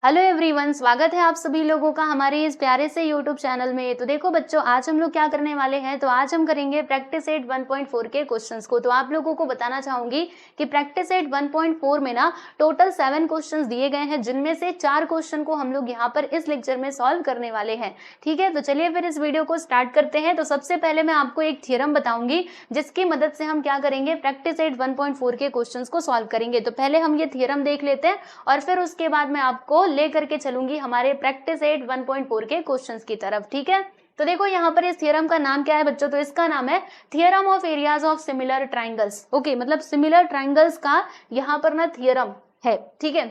Hello everyone, स्वागत है आप सभी लोगों का हमारे इस प्यारे से यूट्यूब चैनल में। तो देखो बच्चों, आज हम लोग क्या करने वाले हैं, तो आज हम करेंगे प्रैक्टिस एट 1.4 के क्वेश्चंस को। तो आप लोगों को बताना चाहूंगी कि प्रैक्टिस एट 1.4 में ना टोटल 7 क्वेश्चंस दिए गए हैं, जिनमें से 4 क्वेश्चन को हम लोग यहाँ पर इस लेक्चर में सॉल्व करने वाले हैं। ठीक है, तो चलिए फिर इस वीडियो को स्टार्ट करते हैं। तो सबसे पहले मैं आपको एक थ्योरम बताऊंगी, जिसकी मदद से हम क्या करेंगे, प्रैक्टिस एट 1.4 के क्वेश्चंस को सॉल्व करेंगे। तो पहले हम ये थ्योरम देख लेते हैं और फिर उसके बाद मैं आपको लेकर के चलूंगी हमारे प्रैक्टिस एट 1.4 के क्वेश्चंस की तरफ। ठीक है, तो देखो यहाँ पर इस थ्योरम का नाम क्या है बच्चों, तो इसका नाम है theorem of areas of similar triangles. Okay, मतलब सिमिलर ट्राइंगल्स का यहाँ पर ना थ्योरम है। ठीक है,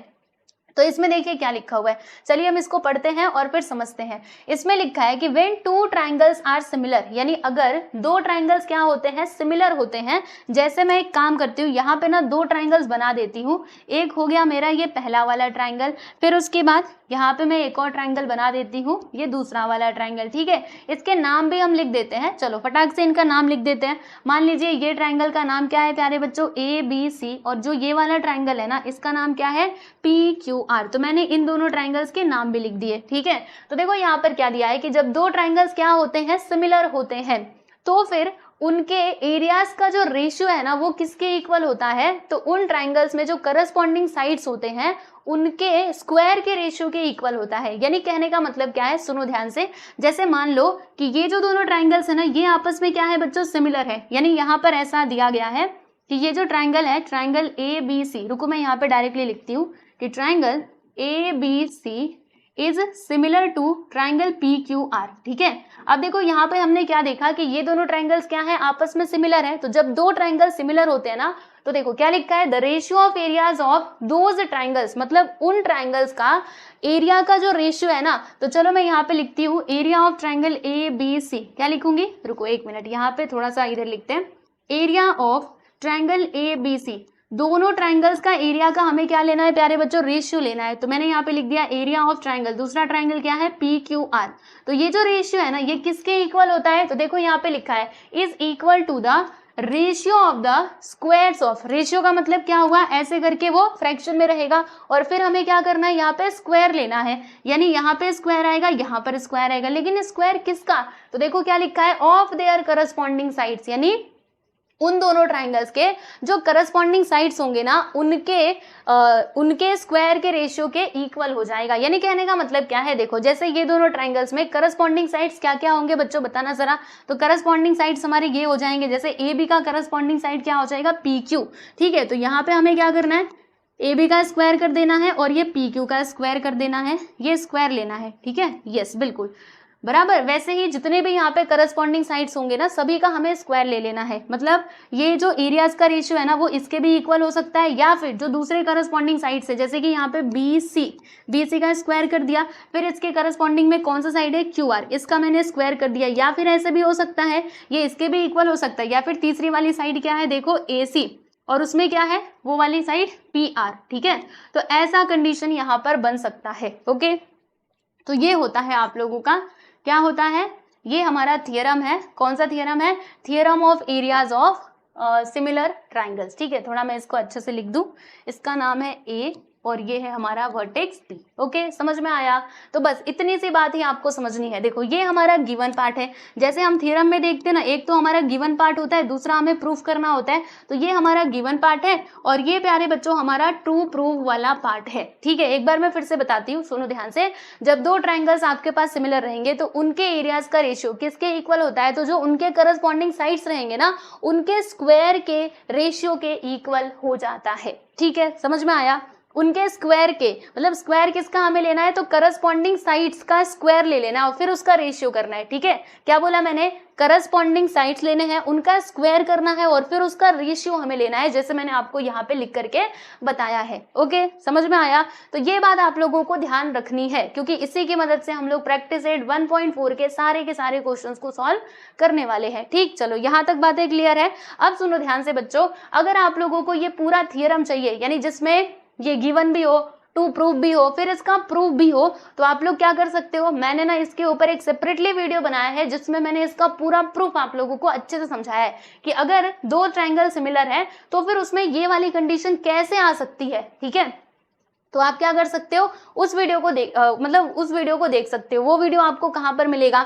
तो इसमें देखिए क्या लिखा हुआ है, चलिए हम इसको पढ़ते हैं और फिर समझते हैं। इसमें लिखा है कि when two triangles are similar, यानी अगर दो ट्राइंगल्स क्या होते हैं, सिमिलर होते हैं। जैसे मैं एक काम करती हूँ, यहाँ पे ना दो ट्राइंगल्स बना देती हूँ। एक हो गया मेरा ये पहला वाला ट्राइंगल, फिर उसके बाद यहाँ पे मैं एक और ट्राइंगल बना देती हूँ, ये दूसरा वाला ट्राइंगल। ठीक है, इसके नाम भी हम लिख देते हैं। चलो फटाक से इनका नाम लिख देते हैं। मान लीजिए ये ट्राइंगल का नाम क्या है प्यारे बच्चों, ABC, और जो ये वाला ट्राइंगल है ना, इसका नाम क्या है, PQR। तो मैंने इन दोनों ट्राइंगल्स के नाम भी लिख दिए। ठीक है, तो देखो यहाँ पर क्या दिया है कि जब दो ट्राइंगल्स क्या होते हैं, सिमिलर होते हैं, तो फिर उनके एरियाज का जो रेशियो है ना, वो किसके इक्वल होता है, तो उन ट्राइंगल्स में जो करस्पॉन्डिंग साइड्स होते हैं उनके स्क्वायर के रेशियो के इक्वल होता है। यानी कहने का मतलब क्या है, सुनो ध्यान से। जैसे मान लो कि ये जो दोनों ट्राइंगल्स है ना, ये आपस में क्या है बच्चों, सिमिलर है। यानी यहाँ पर ऐसा दिया गया है कि ये जो ट्राइंगल है, ट्राइंगल ABC, रुको मैं यहाँ पे डायरेक्टली लिखती हूँ कि triangle ABC is similar to triangle PQR। ठीक है, अब देखो यहाँ पे हमने क्या देखा कि ये दोनों ट्राइंगल्स क्या है, आपस में सिमिलर है। तो जब दो ट्राइंगल सिमिलर होते हैं ना, तो देखो क्या लिखा है, the ratio of areas of those triangles, मतलब उन ट्राइंगल्स का एरिया का जो रेशियो है ना। तो चलो मैं यहाँ पे लिखती हूँ एरिया ऑफ ट्राइंगल ABC। क्या लिखूंगी, रुको एक मिनट, यहाँ पे थोड़ा सा इधर लिखते हैं। एरिया ऑफ ट्राइंगल ABC, दोनों ट्राइंगल्स का एरिया का हमें क्या लेना है प्यारे बच्चों, रेशियो लेना है। तो मैंने यहाँ पे लिख दिया एरिया ऑफ ट्राइंगल, दूसरा ट्राइंगल क्या है, PQR। तो ये जो रेशियो है ना, ये किसके इक्वल होता है, तो देखो यहाँ पे लिखा है is equal to the ratio of the squares of. Ratio का मतलब क्या हुआ, ऐसे करके वो फ्रैक्शन में रहेगा और फिर हमें क्या करना है, यहाँ पे स्क्वायर लेना है। यानी यहाँ पे स्क्वायर आएगा, यहाँ पर स्क्वायर आएगा, लेकिन स्क्वायर किसका, तो देखो क्या लिखा है, ऑफ देयर करस्पॉन्डिंग साइड्स। यानी उन दोनों ट्राइंगल्स के जो करस्पॉन्डिंग साइड्स होंगे ना, उनके स्क्वायर के रेशियो के इक्वल हो जाएगा। यानी कहने का मतलब क्या है, देखो जैसे ये दोनों ट्राइंगल्स में करस्पॉन्डिंग साइड्स क्या क्या होंगे बच्चों, बताना जरा। तो करस्पॉन्डिंग साइड्स हमारे ये हो जाएंगे, जैसे AB का करस्पॉन्डिंग साइड क्या हो जाएगा, PQ। ठीक है, तो यहाँ पे हमें क्या करना है, AB का स्क्वायर कर देना है और ये PQ का स्क्वायर कर देना है, ये स्क्वायर लेना है। ठीक है, यस बिल्कुल बराबर। वैसे ही जितने भी यहाँ पे करस्पॉन्डिंग साइड्स होंगे ना, सभी का हमें स्क्वायर ले लेना है। मतलब ये जो एरियाज का रेशियो है ना, वो इसके भी इक्वल हो सकता है, या फिर जो दूसरे करस्पॉन्डिंग साइड्स है, जैसे कि यहाँ पे BC का स्क्वायर कर दिया, फिर इसके करस्पॉन्डिंग में कौन सा साइड है, QR, इसका मैंने स्क्वायर कर दिया। या फिर ऐसे भी हो सकता है, ये इसके भी इक्वल हो सकता है। या फिर तीसरी वाली साइड क्या है, देखो AC, और उसमें क्या है, वो वाली साइड PR। ठीक है, तो ऐसा कंडीशन यहाँ पर बन सकता है। ओके, तो ये होता है आप लोगों का, क्या होता है, ये हमारा थियरम है। कौन सा थियरम है, theorem of areas of similar triangles. ठीक है, थोड़ा मैं इसको अच्छे से लिख दूं, इसका नाम है A और ये है हमारा वर्टेक्स P। ओके, समझ में आया। तो बस इतनी सी बात ही आपको समझनी है। देखो ये हमारा गिवन पार्ट है। जैसे हम थ्योरम में देखते हैं ना, एक तो हमारा गिवन पार्ट होता है, दूसरा हमें प्रूफ करना होता है। तो ये हमारा गिवन पार्ट है और ये प्यारे बच्चों हमारा ट्रू प्रूफ वाला पार्ट है। ठीक है, एक बार मैं फिर से बताती हूँ, सुनो ध्यान से। जब दो ट्राइंगल्स आपके पास सिमिलर रहेंगे तो उनके एरियाज का रेशियो किसके इक्वल होता है, तो जो उनके करस्पॉन्डिंग साइड्स रहेंगे ना, उनके स्क्वायर के रेशियो के इक्वल हो जाता है। ठीक है, समझ में आया। उनके स्क्वायर के, मतलब स्क्वायर किसका हमें लेना है, तो करस्पॉन्डिंग साइड्स का स्क्वायर ले लेना और फिर उसका रेशियो करना है। ठीक है, क्या बोला मैंने, करस्पॉन्डिंग साइड्स लेने हैं, उनका स्क्वायर करना है और फिर उसका रेशियो हमें लेना है, जैसे मैंने आपको यहाँ पे लिख करके बताया है। ओके, समझ में आया। तो ये बात आप लोगों को ध्यान रखनी है, क्योंकि इसी की मदद से हम लोग प्रैक्टिस एट 1.4 के सारे क्वेश्चंस को सॉल्व करने वाले हैं। ठीक, चलो यहाँ तक बातें क्लियर है। अब सुनो ध्यान से बच्चों, अगर आप लोगों को ये पूरा थियरम चाहिए, यानी जिसमें ये गिवन भी हो, टू प्रूफ भी हो, फिर इसका प्रूफ भी हो, तो आप लोग क्या कर सकते हो, मैंने ना इसके ऊपर एक सेपरेटली वीडियो बनाया है, जिसमें मैंने इसका पूरा प्रूफ आप लोगों को अच्छे से समझाया है कि अगर दो ट्राइंगल सिमिलर है तो फिर उसमें ये वाली कंडीशन कैसे आ सकती है। ठीक है, तो आप क्या कर सकते हो, उस वीडियो को उस वीडियो को देख सकते हो। वो वीडियो आपको कहाँ पर मिलेगा,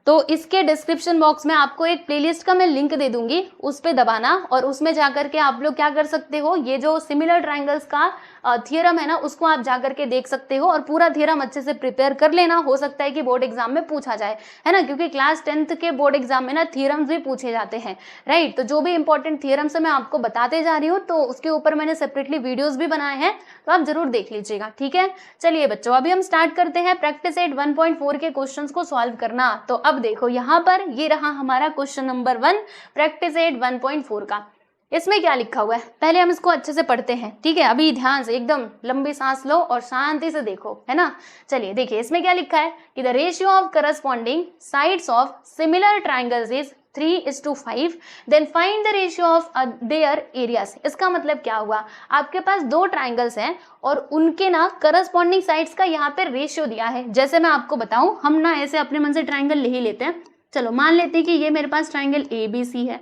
तो इसके डिस्क्रिप्शन बॉक्स में आपको एक प्लेलिस्ट का मैं लिंक दे दूंगी, उस पे दबाना और उसमें जाकर के आप लोग क्या कर सकते हो, ये जो सिमिलर ट्रायंगल्स का थियरम है ना, उसको आप जाकर के देख सकते हो और पूरा थियरम अच्छे से प्रिपेयर कर लेना। हो सकता है कि बोर्ड एग्जाम में पूछा जाए, है ना, क्योंकि क्लास 10th के बोर्ड एग्जाम में ना थियरम्स भी पूछे जाते हैं, राइट। तो जो भी इंपॉर्टेंट थियरम्स है मैं आपको बताते जा रही हूँ, तो उसके ऊपर मैंने सेपरेटली वीडियोज भी बनाए हैं, तो आप जरूर देख लीजिएगा, ठीक है। चलिए बच्चों, अभी हम स्टार्ट करते हैं प्रैक्टिस सेट 1.4 के क्वेश्चंस को सॉल्व करना। तो अब देखो यहाँ पर ये रहा हमारा क्वेश्चन नंबर 1 प्रैक्टिस सेट 1.4 का। इसमें क्या लिखा हुआ है, पहले हम इसको अच्छे से पढ़ते हैं, ठीक है। अभी ध्यान से एकदम लंबी सांस लो और शांति से देखो, है ना। चलिए देखिए इसमें क्या लिखा है कि the ratio of corresponding sides of similar triangles is 3:5, then find the ratio of their areas. इसका मतलब क्या हुआ, आपके पास दो ट्राइंगल्स हैं और उनके ना करस्पॉन्डिंग साइड्स का यहाँ पे रेशियो दिया है। जैसे मैं आपको बताऊं, हम ना ऐसे अपने मन से ट्राइंगल ले ही लेते हैं। चलो मान लेते हैं कि ये मेरे पास ट्राइंगल ABC है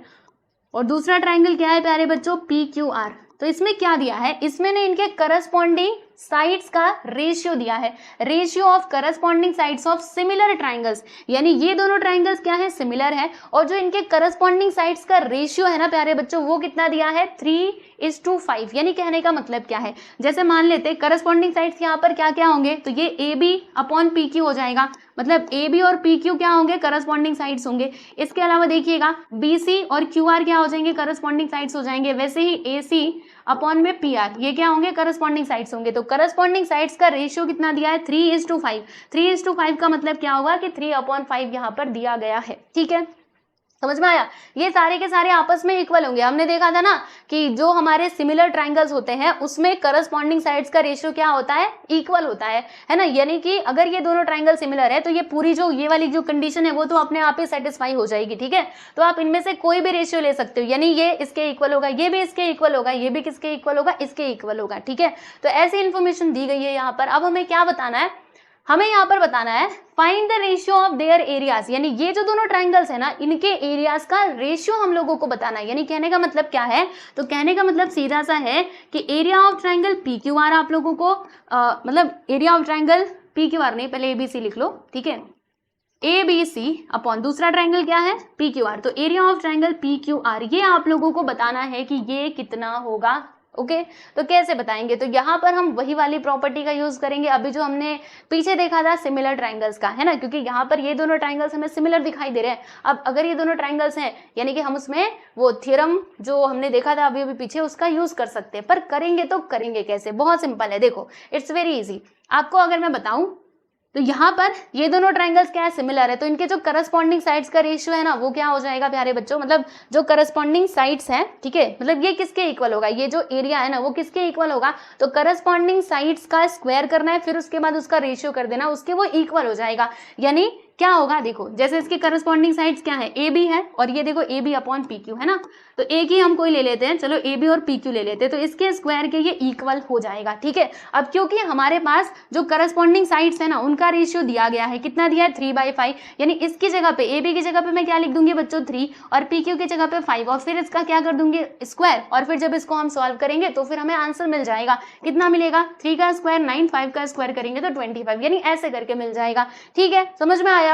और दूसरा ट्राइंगल क्या है प्यारे बच्चों, PQR। तो इसमें क्या दिया है, इसमें ने इनके करस्पॉन्डिंग साइड्स का रेशियो दिया है, ratio of corresponding sides of similar triangles, यानी ये दोनों ट्राइंगल्स क्या है, सिमिलर है, और जो इनके करस्पॉन्डिंग साइड्स का रेशियो है ना प्यारे बच्चों, वो कितना दिया है 3:5। यानी कहने का मतलब क्या है, जैसे मान लेते करस्पॉन्डिंग साइड्स यहाँ पर क्या क्या होंगे, तो ये AB/PQ हो जाएगा, मतलब AB और PQ क्या होंगे, करस्पॉन्डिंग साइड्स होंगे। इसके अलावा देखिएगा BC और QR क्या हो जाएंगे, करस्पॉन्डिंग साइड्स हो जाएंगे। वैसे ही AC/PR ये क्या होंगे, करस्पॉन्डिंग साइड्स होंगे। तो करस्पॉन्डिंग साइड्स का रेशियो कितना दिया है 3:5। 3:5 का मतलब क्या होगा कि 3/5 यहाँ पर दिया गया है, ठीक है। समझ में आया, ये सारे के सारे आपस में इक्वल होंगे। हमने देखा था ना कि जो हमारे सिमिलर ट्राइंगल्स होते हैं उसमें करस्पॉन्डिंग साइड्स का रेशियो क्या होता है, इक्वल होता है ना। यानी कि अगर ये दोनों ट्राइंगल सिमिलर है तो ये पूरी जो ये वाली जो कंडीशन है वो तो अपने आप ही सेटिस्फाई हो जाएगी, ठीक है। तो आप इनमें से कोई भी रेशियो ले सकते हो, यानी ये इसके इक्वल होगा, ये भी इसके इक्वल होगा, ये भी किसके इक्वल होगा, इसके इक्वल होगा, ठीक है। तो ऐसी इन्फॉर्मेशन दी गई है यहाँ पर। अब हमें क्या बताना है, हमें यहाँ पर बताना है find the ratio of their areas, यानी ये जो दोनों ट्राइंगल्स है ना इनके एरियाज का रेशियो हम लोगों को बताना है। यानी कहने का मतलब क्या है, तो कहने का मतलब सीधा सा है कि एरिया ऑफ ट्राइंगल PQR आप लोगों को मतलब एरिया ऑफ ट्राइंगल PQR नहीं, पहले ABC लिख लो, ठीक है। ABC अपॉन दूसरा ट्राइंगल क्या है PQR, तो एरिया ऑफ ट्राइंगल PQR ये आप लोगों को बताना है कि ये कितना होगा, ओके। तो कैसे बताएंगे, तो यहाँ पर हम वही वाली प्रॉपर्टी का यूज करेंगे अभी जो हमने पीछे देखा था सिमिलर ट्राइंगल्स का, है ना, क्योंकि यहाँ पर ये दोनों ट्राइंगल्स हमें सिमिलर दिखाई दे रहे हैं। अब अगर ये दोनों ट्राइंगल्स हैं यानी कि हम उसमें वो थ्योरम जो हमने देखा था अभी पीछे उसका यूज कर सकते हैं। पर करेंगे तो करेंगे कैसे, बहुत सिंपल है, देखो इट्स वेरी इजी। आपको अगर मैं बताऊं तो यहाँ पर ये दोनों ट्राइंगल्स क्या है, सिमिलर है, तो इनके जो करस्पॉन्डिंग साइड्स का रेशियो है ना वो क्या हो जाएगा प्यारे बच्चों, मतलब जो करस्पॉन्डिंग साइड्स हैं, ठीक है, मतलब ये किसके इक्वल होगा, ये जो एरिया है ना वो किसके इक्वल होगा, तो करस्पॉन्डिंग साइड्स का स्क्वायर करना है, फिर उसके बाद उसका रेशियो कर देना, उसके वो इक्वल हो जाएगा। यानी क्या होगा, देखो जैसे इसके करस्पॉन्डिंग साइड्स क्या है, AB है और ये देखो AB/PQ है ना, तो एक ही हम कोई ले लेते हैं, चलो AB और PQ ले लेते हैं, तो इसके स्क्वायर के ये इक्वल हो जाएगा, ठीक है। अब क्योंकि हमारे पास जो करस्पॉन्डिंग साइड्स है ना उनका रेशियो दिया गया है, कितना दिया है 3/5, यानी इसकी जगह पे AB की जगह पे मैं क्या लिख दूंगी बच्चों 3 और PQ की जगह पे 5 और फिर इसका क्या कर दूंगी स्क्वायर, और फिर जब इसको हम सॉल्व करेंगे तो फिर हमें आंसर मिल जाएगा, कितना मिलेगा 3 का स्क्वायर 9, 5 का स्क्वायर करेंगे तो 25, यानी ऐसे करके मिल जाएगा, ठीक है। समझ में आया।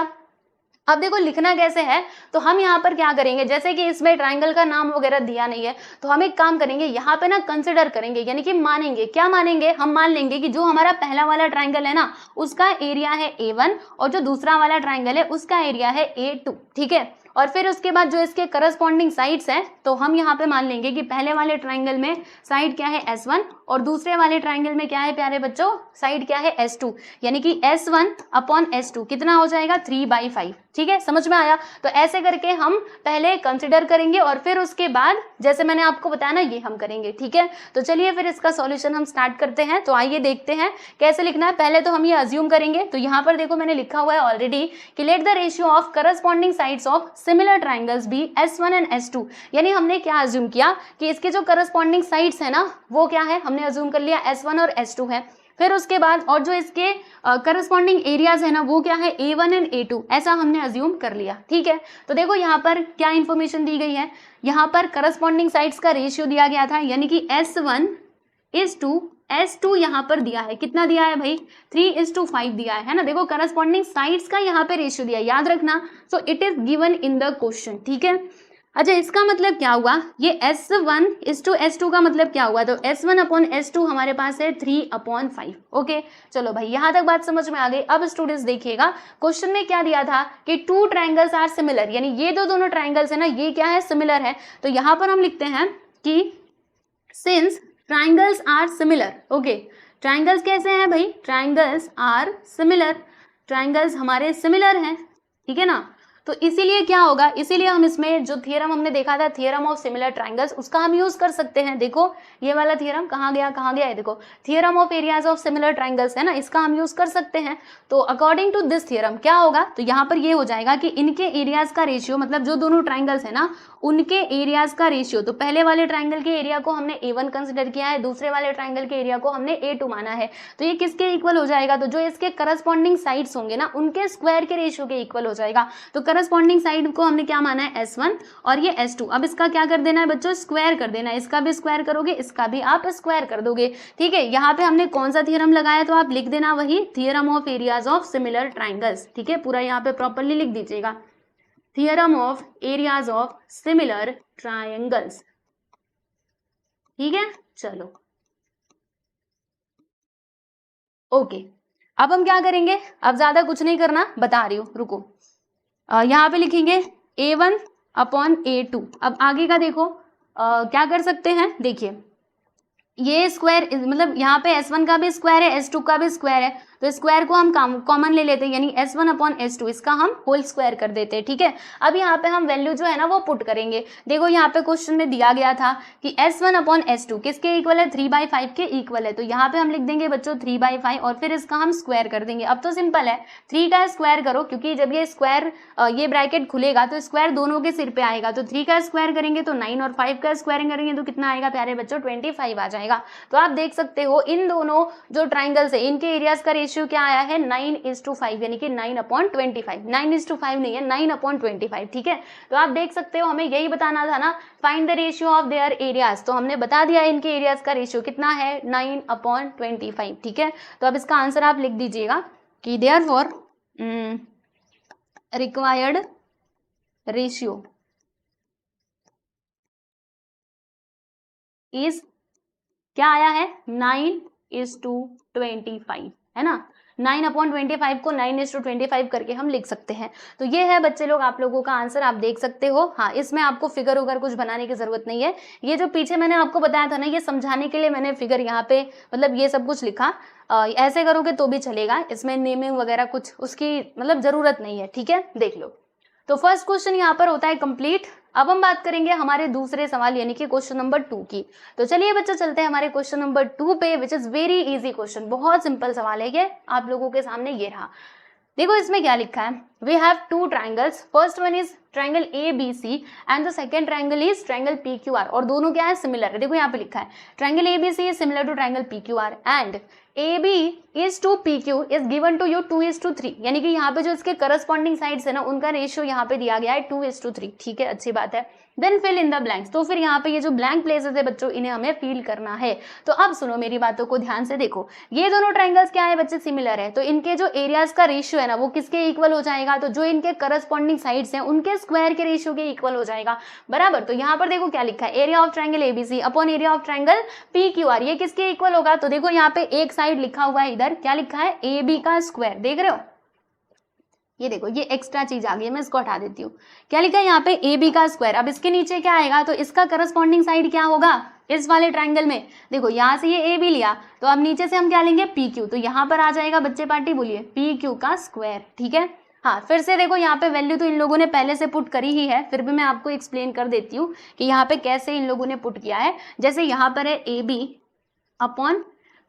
अब देखो लिखना कैसे है, तो हम यहाँ पर क्या करेंगे, जैसे कि इसमें ट्राइंगल का नाम वगैरह दिया नहीं है तो हम एक काम करेंगे यहाँ पे ना कंसिडर करेंगे, यानी कि मानेंगे, क्या मानेंगे, हम मान लेंगे कि जो हमारा पहला वाला ट्राइंगल है ना उसका एरिया है A1 और जो दूसरा वाला ट्राइंगल है उसका एरिया है A2, ठीक है। और फिर उसके बाद जो इसके करस्पॉन्डिंग साइड्स हैं तो हम यहाँ पे मान लेंगे कि पहले वाले ट्राइंगल में साइड क्या है S1 और दूसरे वाले ट्राइंगल में क्या है प्यारे बच्चों, साइड क्या है S2, यानी कि S1/S2 कितना हो जाएगा 3/5, ठीक है। समझ में आया। तो ऐसे करके हम पहले कंसिडर करेंगे और फिर उसके बाद जैसे मैंने आपको बताया ना ये हम करेंगे, ठीक है। तो चलिए फिर इसका सॉल्यूशन हम स्टार्ट करते हैं। तो आइए देखते हैं कैसे लिखना है। पहले तो हम ये अज्यूम करेंगे, तो यहाँ पर देखो मैंने लिखा हुआ है ऑलरेडी कि let the ratio of corresponding sides of similar triangles be S1 and S2, यानी हमने क्या अज्यूम किया कि इसके जो करस्पॉन्डिंग साइड्स है ना वो क्या है, हमने अज्यूम कर लिया S1 और S2 है। फिर उसके बाद और जो इसके करस्पॉन्डिंग एरियाज है ना वो क्या है A1 एंड A2, ऐसा हमने अज्यूम कर लिया, ठीक है। तो देखो यहाँ पर क्या इंफॉर्मेशन दी गई है, यहाँ पर करस्पॉन्डिंग साइड्स का रेशियो दिया गया था, यानी कि S1:S2 S2 यहाँ पर दिया है, कितना दिया है भाई 3:5 दिया है ना। देखो करस्पॉन्डिंग साइड्स का यहाँ पे रेशियो दिया है, याद रखना। So it is given in the question, ठीक है। अच्छा इसका मतलब क्या हुआ, ये S1:S2 का मतलब क्या हुआ, तो S1/S2 हमारे पास है 3/5। ओके चलो भाई यहाँ तक बात समझ में आ गई। अब स्टूडेंट्स देखिएगा क्वेश्चन में क्या दिया था कि 2 ट्रायंगल्स आर सिमिलर, यानी ये दोनों ट्रायंगल्स है ना, ये क्या है सिमिलर है। तो यहाँ पर हम लिखते हैं कि since triangles are similar, okay triangles कैसे हैं भाई, ट्रायंगल्स आर सिमिलर, ट्रायंगल्स हमारे सिमिलर हैं, ठीक है ना। तो इसीलिए क्या होगा, इसीलिए हम इसमें जो थियरम हमने देखा था, थियरम ऑफ सिमिलर ट्रायंगल्स, उसका हम यूज कर सकते हैं। देखो ये वाला थियरम कहाँ गया है, देखो theorem of areas of similar triangles है ना, इसका हम यूज कर सकते हैं। तो अकॉर्डिंग टू दिस थियरम क्या होगा, तो यहाँ पर ये हो जाएगा कि इनके एरियाज का रेशियो, मतलब जो दोनों ट्रायंगल्स है ना उनके एरियाज का रेशियो, तो पहले वाले ट्रायंगल के एरिया को हमने A1 कंसिडर किया है, दूसरे वाले ट्रायंगल के एरिया को हमने A2 माना है, तो ये किसके इक्वल हो जाएगा, तो जो इसके करस्पॉन्डिंग साइड्स होंगे ना उनके स्क्वायर के रेशियो के इक्वल हो जाएगा। तो करस्पॉन्डिंग साइड को हमने क्या माना है S1 और ये S2। अब इसका क्या कर देना है बच्चों, स्क्वायर कर देना है, इसका भी स्क्वायर करोगे, इसका भी आप स्क्वायर कर दोगे, ठीक है। यहाँ पे हमने कौन सा थियरम लगाया, तो आप लिख देना वही theorem of areas of similar triangles, ठीक है, पूरा यहाँ पे प्रॉपरली लिख दीजिएगा, theorem of areas of similar triangles, ठीक है। चलो ओके अब हम क्या करेंगे, अब ज्यादा कुछ नहीं करना, बता रही हूँ रुको। यहाँ पे लिखेंगे A1/A2। अब आगे का देखो क्या कर सकते हैं, देखिए ये स्क्वायर मतलब यहाँ पे S1 का भी स्क्वायर है, S2 का भी स्क्वायर है, तो स्क्वायर को हम कॉमन ले लेते हैं, यानी S1/S2 इसका हम होल स्क्वायर कर देते हैं, ठीक है। अब यहाँ पे हम वैल्यू जो है ना वो पुट करेंगे। देखो यहाँ पे क्वेश्चन में दिया गया था कि S1/S2 किसके इक्वल है, 3/5 के इक्वल है, तो यहाँ पे हम लिख देंगे बच्चों 3/5 और फिर इसका हम स्क्वायर कर देंगे। अब तो सिंपल है, 3 का स्क्वायर करो, क्योंकि जब ये स्क्वायर ये ब्रैकेट खुलेगा तो स्क्वायर दोनों के सिर पे आएगा, तो 3 का स्क्वायर करेंगे तो 9 और 5 का स्क्वायरिंग करेंगे तो कितना आएगा प्यारे बच्चों, 25 आ जाएगा। तो आप देख सकते हो इन दोनों जो ट्राइंगल्स है इनके एरियाज का रेशियो क्या आया है, 9:5, यानी कि 9/25। 9:5 नहीं है, 9/25, ठीक है। तो आप देख सकते हो हमें यही बताना था ना, find the ratio of their areas, तो हमने बता दिया इनके एरियाज का रेशियो कितना है, 9/25, ठीक है। तो अब इसका आंसर आप लिख दीजिएगा कि देयरफॉर रिक्वायर्ड रेशियो इज क्या आया है, 9:25, है ना। 9/25 को 9:25 करके हम लिख सकते हैं। तो ये है बच्चे लोग आप लोगों का आंसर, आप देख सकते हो। हाँ इसमें आपको फिगर वगैरह कुछ बनाने की जरूरत नहीं है, ये जो पीछे मैंने आपको बताया था ना, ये समझाने के लिए मैंने फिगर यहाँ पे मतलब ये सब कुछ लिखा। ऐसे करोगे तो भी चलेगा, इसमें नेमिंग वगैरह कुछ उसकी मतलब जरूरत नहीं है, ठीक है। देख लो, तो फर्स्ट क्वेश्चन यहाँ पर होता है कंप्लीट। अब हम बात करेंगे हमारे दूसरे सवाल यानी कि क्वेश्चन नंबर 2 की। तो चलिए बच्चों चलते हैं हमारे क्वेश्चन नंबर 2 पे, which is very easy question, बहुत सिंपल सवाल है ये, आप लोगों के सामने ये रहा। देखो इसमें क्या लिखा है, we have 2 triangles, first one is triangle ABC and the second triangle is triangle PQR, और दोनों क्या है, सिमिलर है। देखो यहाँ पे लिखा है triangle ABC is similar to triangle PQR and AB is to PQ is given to you 2:3, यानी कि यहाँ पे जो इसके करस्पॉन्डिंग साइड्स है ना उनका रेशियो यहाँ पे दिया गया है 2:3, ठीक है, अच्छी बात है। Then fill in the blanks, तो फिर यहाँ पे ये जो ब्लैंक प्लेसेस है बच्चों इन्हें हमें फिल करना है। तो अब सुनो मेरी बातों को ध्यान से, देखो ये दोनों ट्राइंगल्स क्या है बच्चे, सिमिलर है, तो इनके जो एरियाज का रेशियो है ना वो किसके इक्वल हो जाएगा, तो जो इनके करस्पॉन्डिंग साइड्स हैं उनके स्क्वायर के रेशियो के इक्वल हो जाएगा, बराबर। तो यहाँ पर देखो क्या लिखा है, area of triangle ABC upon area of triangle PQR, ये किसके इक्वल होगा, तो देखो यहाँ पे एक साइड लिखा हुआ है, इधर क्या लिखा है, AB का स्क्वायर, देख रहे हो, ये देखो ये एक्स्ट्रा चीज आ गई है, मैं इसको हटा देती हूँ। क्या लिखा है यहाँ पे, AB का स्क्वायर। अब इसके नीचे क्या आएगा, तो इसका करस्पॉन्डिंग साइड क्या होगा इस वाले ट्राइंगल में, देखो यहाँ से ये AB लिया, तो अब नीचे से हम क्या लेंगे PQ, तो यहाँ पर आ जाएगा बच्चे पार्टी बोलिए PQ का स्क्वायर, ठीक है। हाँ फिर से देखो यहाँ पे वैल्यू तो इन लोगों ने पहले से पुट करी ही है, फिर भी मैं आपको एक्सप्लेन कर देती हूँ कि यहाँ पे कैसे इन लोगों ने पुट किया है। जैसे यहाँ पर है AB अपॉन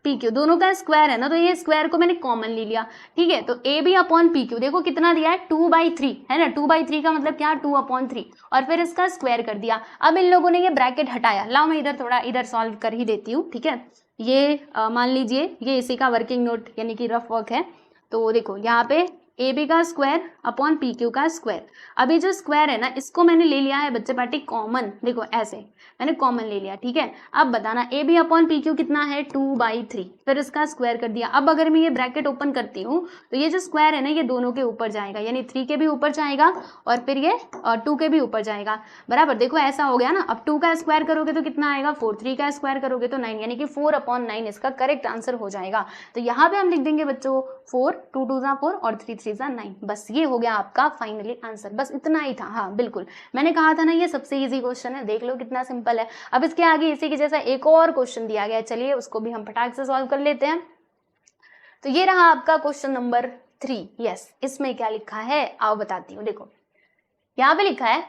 PQ, दोनों का स्क्वायर है ना, तो ये स्क्वायर को मैंने कॉमन ले लिया, ठीक है। तो AB अपॉन PQ देखो कितना दिया है, 2/3 है ना, 2/3 का मतलब क्या, 2/3, और फिर इसका स्क्वायर कर दिया। अब इन लोगों ने ये ब्रैकेट हटाया, लाओ मैं इधर थोड़ा इधर सॉल्व कर ही देती हूँ, ठीक है। ये मान लीजिए ये इसी का वर्किंग नोट यानी कि रफ वर्क है। तो देखो यहाँ पे ए बी का स्क्वायर अपॉन पी क्यू का स्क्वायर। अभी जो स्क्वायर है ना, इसको मैंने ले लिया है बच्चे पार्टी कॉमन, देखो ऐसे मैंने कॉमन ले लिया, ठीक है। अब बताना A B upon P Q कितना है 2/3, फिर इसका स्क्वायर कर दिया। अब अगर मैं ये ब्रैकेट ओपन करती हूँ तो ये जो स्क्वायर है ना ये दोनों के ऊपर जाएगा, यानी 3 के भी ऊपर जाएगा और फिर ये 2 के भी ऊपर जाएगा, बराबर। देखो ऐसा हो गया ना। अब 2 का स्क्वायर करोगे तो कितना आएगा 4, 3 का स्क्वायर करोगे तो 9, यानी कि 4/9 इसका करेक्ट आंसर हो जाएगा। तो यहाँ पे हम लिख देंगे बच्चों 4, 2 2 4 और 3 3 9। बस ये हो गया आपका फाइनली आंसर, बस इतना ही था। हाँ बिल्कुल, मैंने कहा था ना ये सबसे इजी क्वेश्चन है, देख लो कितना सिंपल है। अब इसके आगे इसी के जैसा एक और क्वेश्चन दिया गया है, चलिए उसको भी हम फटाक से सॉल्व कर लेते हैं। तो ये रहा आपका क्वेश्चन नंबर 3। यस, इसमें क्या लिखा है आओ बताती हूँ। देखो यहाँ पे लिखा है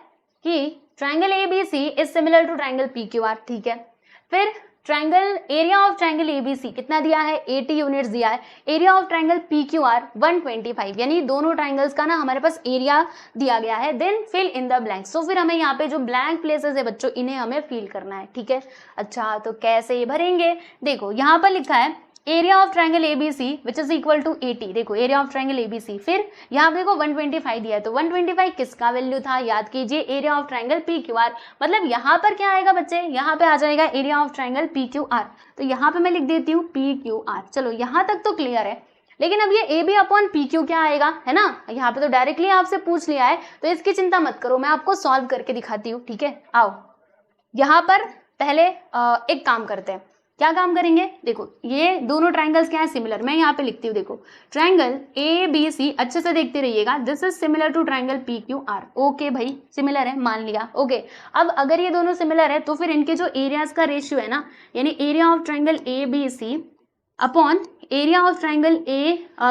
कि triangle ABC is similar to triangle PQR, ठीक है। फिर triangle area of triangle ABC कितना दिया है 80 यूनिट्स दिया है। एरिया ऑफ ट्राइंगल PQR 125, यानी दोनों ट्राइंगल्स का ना हमारे पास एरिया दिया गया है। Then fill in the blanks, तो फिर हमें यहाँ पे जो ब्लैंक प्लेसेस है बच्चों इन्हें हमें फिल करना है, ठीक है। अच्छा तो कैसे भरेंगे, देखो यहाँ पर लिखा है area of triangle ABC which is equal to 80। देखो एरिया ऑफ ट्राइंगल ABC, फिर यहाँ पे देखो 125 दिया है, तो 125 किसका वैल्यू था याद कीजिए, एरिया ऑफ ट्राइंगल PQR। मतलब यहाँ पर क्या आएगा बच्चे, यहाँ पे आ जाएगा एरिया ऑफ ट्राइंगल PQR। तो यहाँ पे मैं लिख देती हूँ PQR। चलो यहाँ तक तो क्लियर है, लेकिन अब ये AB अपॉन PQ क्या आएगा, है ना। यहाँ पे तो डायरेक्टली आपसे पूछ लिया है, तो इसकी चिंता मत करो, मैं आपको सॉल्व करके दिखाती हूँ, ठीक है। आओ यहाँ पर पहले एक काम करते हैं। क्या काम करेंगे, देखो ये दोनों ट्राइंगल्स क्या है सिमिलर, मैं यहाँ पे लिखती हूँ। देखो ट्राइंगल ABC अच्छे से देखते रहिएगा, this is similar to triangle PQR। Okay भाई सिमिलर है, मान लिया। ओके अब अगर ये दोनों सिमिलर है तो फिर इनके जो एरियाज का रेशियो है ना, यानी area of triangle ABC upon area of triangle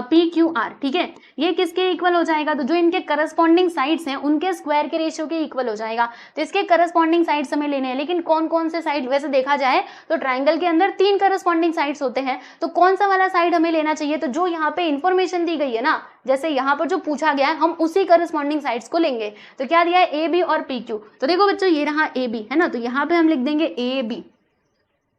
PQR, ठीक है, ये किसके इक्वल हो जाएगा, तो जो इनके करस्पॉन्डिंग साइड्स हैं उनके स्क्वायर के रेशियो के इक्वल हो जाएगा। तो इसके करस्पॉन्डिंग साइड्स हमें लेने हैं, लेकिन कौन कौन से साइड, वैसे देखा जाए तो ट्राइंगल के अंदर 3 करस्पॉन्डिंग साइड्स होते हैं, तो कौन सा वाला साइड हमें लेना चाहिए, तो जो यहाँ पे इंफॉर्मेशन दी गई है ना, जैसे यहाँ पर जो पूछा गया है हम उसी करस्पॉन्डिंग साइड्स को लेंगे। तो क्या दिया है AB और PQ, तो देखो बच्चों ये रहा AB, है ना, तो यहाँ पे हम लिख देंगे AB,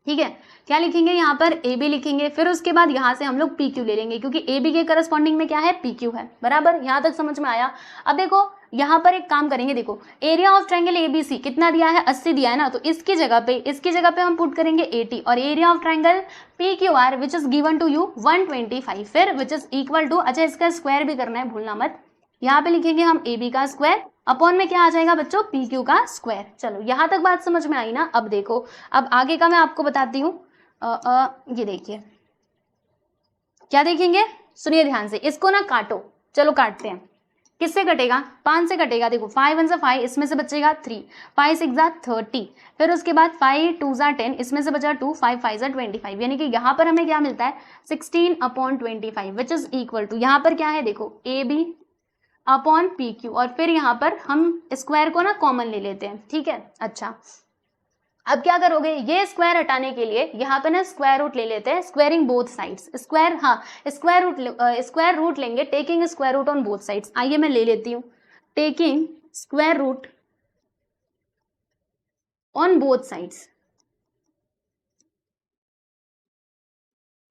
ठीक है। क्या लिखेंगे यहाँ पर AB लिखेंगे, फिर उसके बाद यहाँ से हम लोग PQ ले लेंगे, क्योंकि AB के करस्पॉन्डिंग में क्या है PQ है, बराबर। यहाँ तक समझ में आया। अब देखो यहाँ पर एक काम करेंगे, देखो एरिया ऑफ ट्राइंगल ABC कितना दिया है 80 दिया है ना, तो इसकी जगह पे हम पुट करेंगे 80, और area of triangle PQR which is given to you 125, फिर विच इज इक्वल टू, अच्छा इसका स्क्वायर भी करना है भूलना मत, यहाँ पे लिखेंगे हम AB का स्क्वायर अपॉन में क्या आ जाएगा बच्चों PQ का स्क्वायर। चलो यहाँ तक बात समझ में आई ना। अब देखो अब आगे का मैं आपको बताती हूँ। ये देखिए क्या देखेंगे, सुनिए ध्यान से, इसको ना काटो, चलो काटते हैं। किससे कटेगा, 5 से कटेगा। देखो 5 1 5, इसमें से बचेगा 3, 5 6 30, फिर उसके बाद 5 2 10, इसमें से बचा 2, 5 5 25, यानी कि यहाँ पर हमें क्या मिलता है 16/25 विच इज इक्वल टू, यहाँ पर क्या है देखो AB अपॉन PQ, और फिर यहाँ पर हम स्क्वायर को ना कॉमन ले लेते हैं, ठीक है। अच्छा अब क्या करोगे, ये स्क्वायर हटाने के लिए यहाँ पे ना स्क्वायर रूट ले लेते हैं, स्क्वायरिंग बोथ साइड्स, स्क्वायर, हाँ स्क्वायर रूट लेंगे, taking square root on both sides. आइए मैं ले लेती हूँ, taking square root on both sides,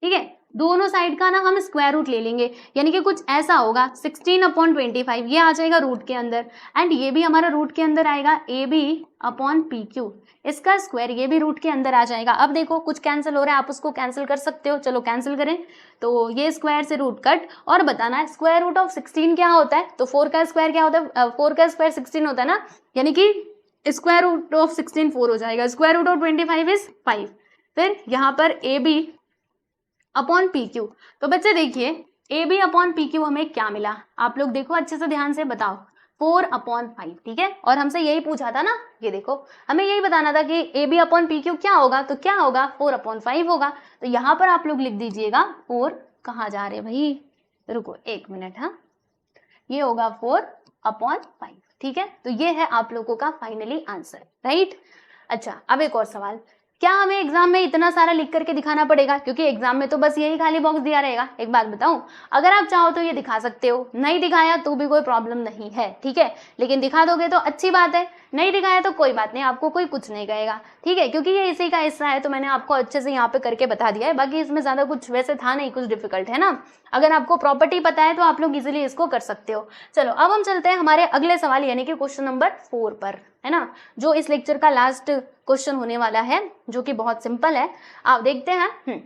ठीक है। दोनों साइड का ना हम स्क्वायर रूट ले लेंगे, यानी कि कुछ ऐसा होगा 16/25, ये आ जाएगा रूट के अंदर, एंड ये भी हमारा रूट के अंदर आएगा AB अपॉन PQ, इसका स्क्वायर ये भी रूट के अंदर आ जाएगा। अब देखो कुछ कैंसिल हो रहा है, आप उसको कैंसिल कर सकते हो, चलो कैंसिल करें, तो ये स्क्वायर से रूट कट, और बताना है स्क्वायर रूट ऑफ 16 क्या होता है, तो 4 का स्क्वायर क्या होता है, 4 का स्क्वायर 16 होता है ना, यानी कि स्क्वायर रूट ऑफ 16 4 हो जाएगा, स्क्वायर रूट ऑफ 25 इज 5, फिर यहाँ पर AB अपॉन PQ। तो बच्चे देखिए AB अपॉन PQ हमें क्या मिला, आप लोग देखो अच्छे से ध्यान से बताओ, 4/5, ठीक है। और हमसे यही पूछा था ना, ये देखो हमें यही बताना था कि AB अपॉन PQ क्या होगा, तो क्या होगा 4/5 होगा। तो यहाँ पर आप लोग लिख दीजिएगा 4, कहाँ जा रहे भाई, रुको 1 मिनट, हाँ ये होगा 4/5, ठीक है। तो ये है आप लोगों का फाइनली आंसर, राइट। अच्छा अब एक और सवाल, क्या हमें एग्जाम में इतना सारा लिख करके दिखाना पड़ेगा? क्योंकि एग्जाम में तो बस यही खाली बॉक्स दिया रहेगा। एक बात बताऊं, अगर आप चाहो तो ये दिखा सकते हो, नहीं दिखाया तो भी कोई प्रॉब्लम नहीं है, ठीक है, लेकिन दिखा दोगे तो अच्छी बात है, नहीं दिखाया तो कोई बात नहीं, आपको कोई कुछ नहीं कहेगा, ठीक है, क्योंकि ये इसी का हिस्सा है। तो मैंने आपको अच्छे से यहाँ पे करके बता दिया है। बाकी इसमें ज्यादा कुछ वैसे था नहीं, कुछ डिफिकल्ट है ना। अगर आपको प्रॉपर्टी पता है तो आप लोग इजिली इसको कर सकते हो। चलो अब हम चलते हैं हमारे अगले सवाल यानी कि क्वेश्चन नंबर 4 पर, है ना, जो इस लेक्चर का लास्ट क्वेश्चन होने वाला है, जो कि बहुत सिंपल है। आप देखते हैं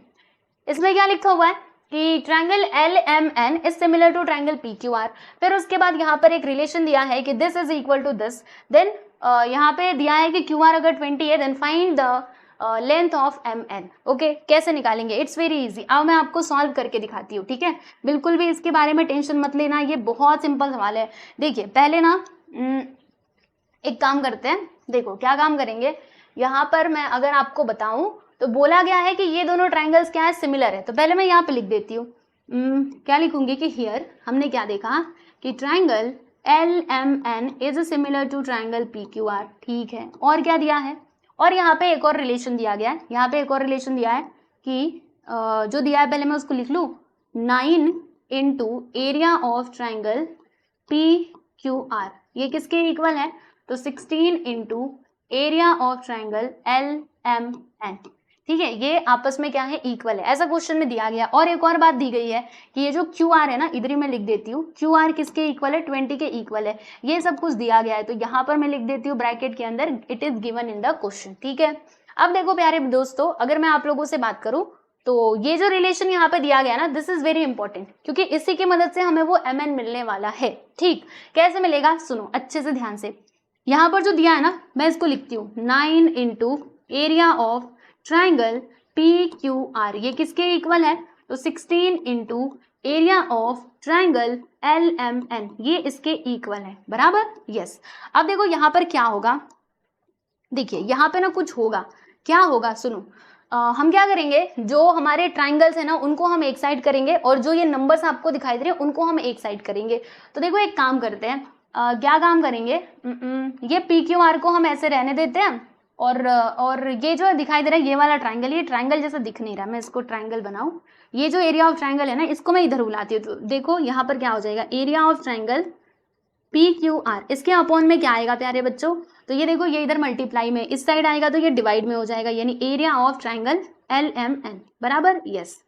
इसमें क्या लिखा हुआ है कि triangle LMN is similar to triangle PQR। फिर उसके बाद यहाँ पर एक रिलेशन दिया है कि this is equal to this. Then यहाँ पे दिया है कि QR अगर 20 है then find the length of MN। Okay, कैसे निकालेंगे? It's very easy. अब मैं आपको सॉल्व करके दिखाती हूँ, ठीक है, बिल्कुल भी इसके बारे में टेंशन मत लेना, ये बहुत सिंपल सवाल है। देखिए पहले ना एक काम करते हैं, देखो क्या काम करेंगे, यहाँ पर मैं अगर आपको बताऊं तो बोला गया है कि ये दोनों ट्रायंगल्स क्या है, सिमिलर है। तो पहले मैं यहाँ पे लिख देती हूँ, क्या लिखूंगी कि हियर हमने क्या देखा कि triangle LMN is similar to triangle PQR, ठीक है। और क्या दिया है, और यहाँ पे एक और रिलेशन दिया गया है, यहाँ पे एक और रिलेशन दिया है कि जो दिया है पहले मैं उसको लिख लूँ, 9 into area of triangle PQR, ये किसके इक्वल है, तो 16 into area of triangle LMN, ठीक है, ये आपस में क्या है, इक्वल है, ऐसा क्वेश्चन में दिया गया। और एक और बात दी गई है कि ये जो QR है ना, इधर ही मैं लिख देती हूँ, QR किसके इक्वल है, 20 के इक्वल है, ये सब कुछ दिया गया है। तो यहाँ पर मैं लिख देती हूँ ब्रैकेट के अंदर, it is given in the question, ठीक है। अब देखो प्यारे दोस्तों, अगर मैं आप लोगों से बात करूं तो ये जो रिलेशन यहाँ पे दिया गया ना, दिस इज वेरी इंपॉर्टेंट, क्योंकि इसी की मदद से हमें वो MN मिलने वाला है, ठीक। कैसे मिलेगा, सुनो अच्छे से ध्यान से, यहाँ पर जो दिया है ना, मैं इसको लिखती हूँ 9 into area of triangle PQR, ये किसके इक्वल है, तो 16 into area of triangle LMN, ये इसके इक्वल है, बराबर, यस। अब देखो यहाँ पर क्या होगा, देखिए यहाँ पे ना कुछ होगा, क्या होगा, सुनो, हम क्या करेंगे, जो हमारे ट्रायंगल्स है ना उनको हम एक साइड करेंगे, और जो ये नंबर्स आपको दिखाई दे रहे हैं उनको हम एक साइड करेंगे। तो देखो एक काम करते हैं, क्या काम करेंगे, ये PQR को हम ऐसे रहने देते हैं, और ये जो दिखाई दे रहा है ये वाला ट्रायंगल, ये ट्रायंगल जैसा दिख नहीं रहा, मैं इसको ट्रायंगल बनाऊं, ये जो एरिया ऑफ ट्रायंगल है ना, इसको मैं इधर बुलाती हूँ। तो देखो यहाँ पर क्या हो जाएगा, एरिया ऑफ ट्रायंगल PQR, इसके अपॉन में क्या आएगा प्यारे बच्चों, तो ये देखो ये इधर मल्टीप्लाई में, इस साइड आएगा तो ये डिवाइड में हो जाएगा, यानी एरिया ऑफ ट्रायंगल LMN, बराबर, यस।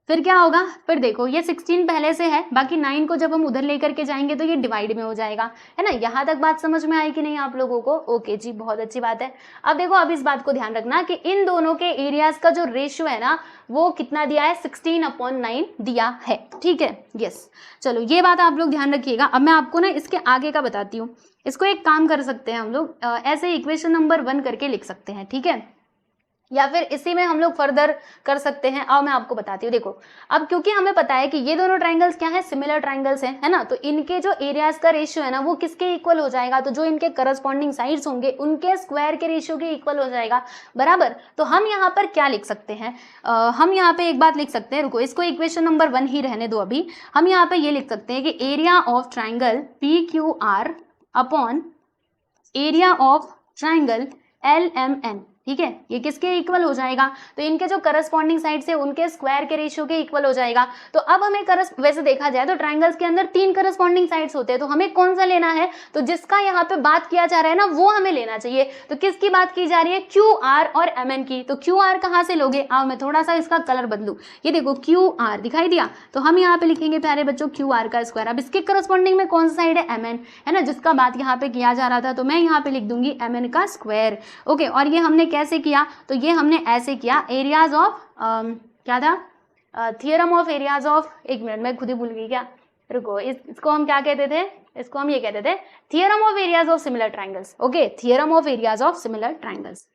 फिर क्या होगा, फिर देखो ये 16 पहले से है, बाकी 9 को जब हम उधर लेकर के जाएंगे तो ये डिवाइड में हो जाएगा, है ना। यहाँ तक बात समझ में आई कि नहीं आप लोगों को? ओके जी, बहुत अच्छी बात है। अब देखो, अब इस बात को ध्यान रखना कि इन दोनों के एरियाज का जो रेशियो है ना, वो कितना दिया है, 16/9 दिया है, ठीक है, यस। चलो ये बात आप लोग ध्यान रखिएगा। अब मैं आपको ना इसके आगे का बताती हूँ। इसको एक काम कर सकते हैं हम लोग, ऐसे इक्वेशन नंबर 1 करके लिख सकते हैं, ठीक है, या फिर इसी में हम लोग फर्दर कर सकते हैं। अब मैं आपको बताती हूँ, देखो अब क्योंकि हमें पता है कि ये दोनों ट्रायंगल्स क्या है, सिमिलर ट्रायंगल्स हैं, है ना, तो इनके जो एरियाज का रेशियो है ना वो किसके इक्वल हो जाएगा, तो जो इनके करस्पॉन्डिंग साइड्स होंगे उनके स्क्वायर के रेशियो के इक्वल हो जाएगा, बराबर। तो हम यहाँ पर क्या लिख सकते हैं, हम यहाँ पे एक बात लिख सकते हैं, रुको इसको इक्वेशन नंबर 1 ही रहने दो अभी। हम यहाँ पे ये लिख सकते हैं कि area of triangle PQR upon area of triangle LMN, ठीक है, ये किसके इक्वल हो जाएगा, तो इनके जो करस्पॉन्डिंग साइड से उनके स्क्वायर के रेशियो के इक्वल हो जाएगा। तो अब हमें वैसे देखा जाए तो ट्रायंगल्स के अंदर 3 करस्पॉन्डिंग साइड्स होते हैं, तो हमें कौन सा लेना है, तो जिसका यहाँ पे बात किया जा रहा है ना वो हमें लेना चाहिए। तो किसकी बात की जा रही है, QR और MN की। तो QR कहाँ से लोगे, अब मैं थोड़ा सा इसका कलर बदलू, ये देखो QR दिखाई दिया, तो हम यहाँ पे लिखेंगे प्यारे बच्चों QR का स्क्वायर। अब इसके करस्पॉन्डिंग में कौन सा साइड है, MN, है ना, जिसका बात यहाँ पे किया जा रहा था, तो मैं यहाँ पे लिख दूंगी MN का स्क्वायर। ओके, और ये हमने कैसे किया, तो ये हमने ऐसे किया, एरियाज ऑफ क्या था, थियरम ऑफ एरियाज ऑफ, एक मिनट मैं खुद ही भूल गई क्या, रुको, इसको हम क्या कहते थे, इसको हम ये कहते थे theorem of areas of similar triangles. Okay, theorem of areas of similar triangles.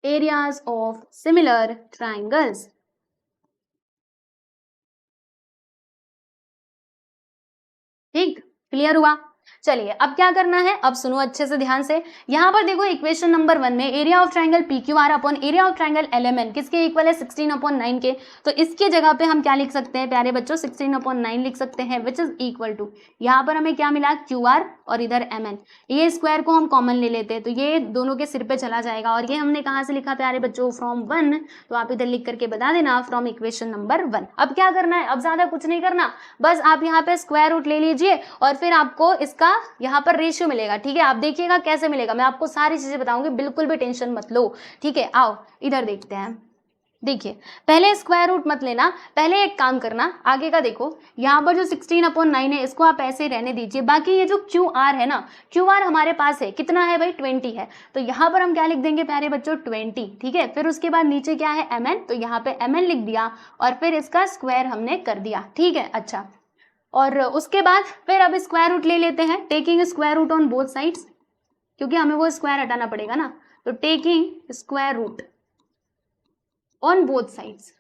Areas of similar triangles, ठीक, क्लियर हुआ। चलिए अब क्या करना है, अब सुनो अच्छे से ध्यान से। यहाँ पर देखो इक्वेशन नंबर 1 में area of triangle PQR upon area of triangle LMN किसके इक्वल है, 16/9 के। तो इसके जगह पे हम क्या लिख सकते हैं प्यारे बच्चों, 16/9 लिख सकते हैं, विच इज इक्वल टू, यहाँ पर हमें क्या मिला, QR और इधर MN। ये स्क्वायर को हम कॉमन ले लेते हैं तो ये दोनों के सिर पे चला जाएगा। और ये हमने कहाँ से लिखा प्यारे बच्चों, फ्रॉम 1, तो आप इधर लिख करके बता देना फ्रॉम इक्वेशन नंबर 1। अब क्या करना है, अब ज्यादा कुछ नहीं करना, बस आप यहाँ पे स्क्वायर रूट ले लीजिए और फिर आपको इसका यहाँ पर रेशियो मिलेगा। ठीक है, आप देखिएगा कैसे मिलेगा, मैं आपको सारी चीजें बताऊंगी, बिल्कुल भी टेंशन मत लो। ठीक है, आओ इधर देखते हैं। देखिए पहले स्क्वायर रूट मत लेना, पहले एक काम करना, आगे का देखो, यहाँ पर जो 16/9 है इसको आप ऐसे रहने दीजिए। बाकी ये जो QR है ना, QR हमारे पास है, कितना है भाई, 20 है। तो यहाँ पर हम क्या लिख देंगे प्यारे बच्चों, 20। ठीक है, फिर उसके बाद नीचे क्या है, MN, तो यहाँ पे MN लिख दिया और फिर इसका स्क्वायर हमने कर दिया। ठीक है, अच्छा, और उसके बाद फिर अब स्क्वायर रूट ले लेते हैं, taking square root on both sides, क्योंकि हमें वो स्क्वायर हटाना पड़ेगा ना। तो taking square root on both sides,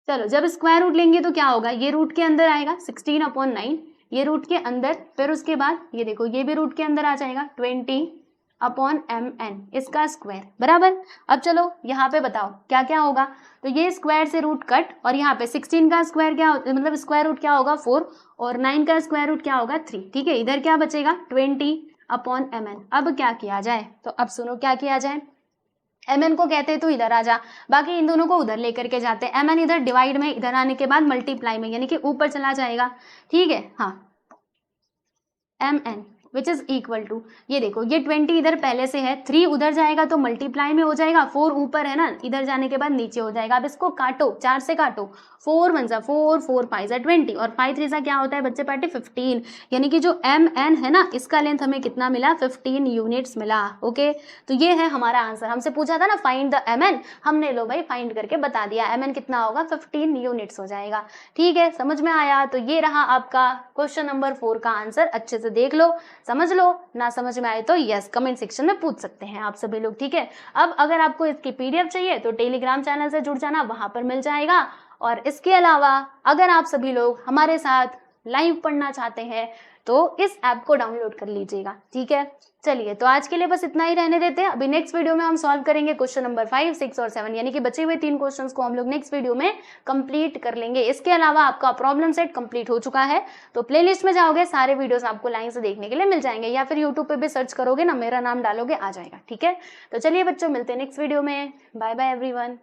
चलो जब स्क्वायर रूट लेंगे तो क्या होगा, ये रूट के अंदर आएगा 16/9, ये रूट के अंदर, फिर उसके बाद ये देखो ये भी रूट के अंदर आ जाएगा 20/MN इसका स्क्वायर बराबर। अब चलो यहाँ पे बताओ क्या क्या होगा, तो ये स्क्वायर से रूट कट और यहाँ पे 16 का स्क्वायर क्या मतलब स्क्वायर रूट क्या होगा 4 और 9 का स्क्वायर रूट क्या होगा 3। ठीक है, इधर क्या बचेगा 20/MN। अब क्या किया जाए, तो अब सुनो क्या किया जाए, MN को कहते हैं तो इधर आ जा, बाकी इन दोनों को उधर लेकर के जाते हैं। MN इधर डिवाइड में, इधर आने के बाद मल्टीप्लाई में, यानी कि ऊपर चला जाएगा। ठीक है, हाँ, MN which is equal to, ये देखो ये 20 इधर पहले से है, 3 उधर जाएगा तो मल्टीप्लाई में हो जाएगा, 4 ऊपर है ना, इधर जाने के बाद नीचे हो जाएगा। अब इसको काटो, 4 से काटो, 4 1 जा 4, 4 5 जा 20 और 5 3 जा क्या होता है बच्चे पार्टी 15, यानी कि जो MN है ना इसका लेंथ हमें कितना मिला, 15 यूनिट्स मिला। ओके, तो ये है हमारा आंसर। हमसे पूछा था ना फाइंड द MN, हमने लो भाई फाइंड करके बता दिया, MN कितना होगा 15 यूनिट्स हो जाएगा। ठीक है, समझ में आया, तो ये रहा आपका क्वेश्चन नंबर 4 का आंसर। अच्छे से देख लो, समझ लो, ना समझ में आए तो यस कमेंट सेक्शन में पूछ सकते हैं आप सभी लोग। ठीक है, अब अगर आपको इसकी PDF चाहिए तो टेलीग्राम चैनल से जुड़ जाना, वहां पर मिल जाएगा। और इसके अलावा अगर आप सभी लोग हमारे साथ लाइव पढ़ना चाहते हैं तो इस ऐप को डाउनलोड कर लीजिएगा। ठीक है, चलिए तो आज के लिए बस इतना ही रहने देते हैं। अभी नेक्स्ट वीडियो में हम सॉल्व करेंगे क्वेश्चन नंबर 5, 6 और 7, यानी कि बचे हुए 3 क्वेश्चंस को हम लोग नेक्स्ट वीडियो में कंप्लीट कर लेंगे। इसके अलावा आपका प्रॉब्लम सेट कंप्लीट हो चुका है, तो प्लेलिस्ट में जाओगे, सारे वीडियोस आपको लाइन से देखने के लिए मिल जाएंगे, या फिर यूट्यूब पे भी सर्च करोगे ना, मेरा नाम डालोगे आ जाएगा। ठीक है, तो चलिए बच्चों मिलते हैं नेक्स्ट वीडियो में, बाय बाय एवरीवन।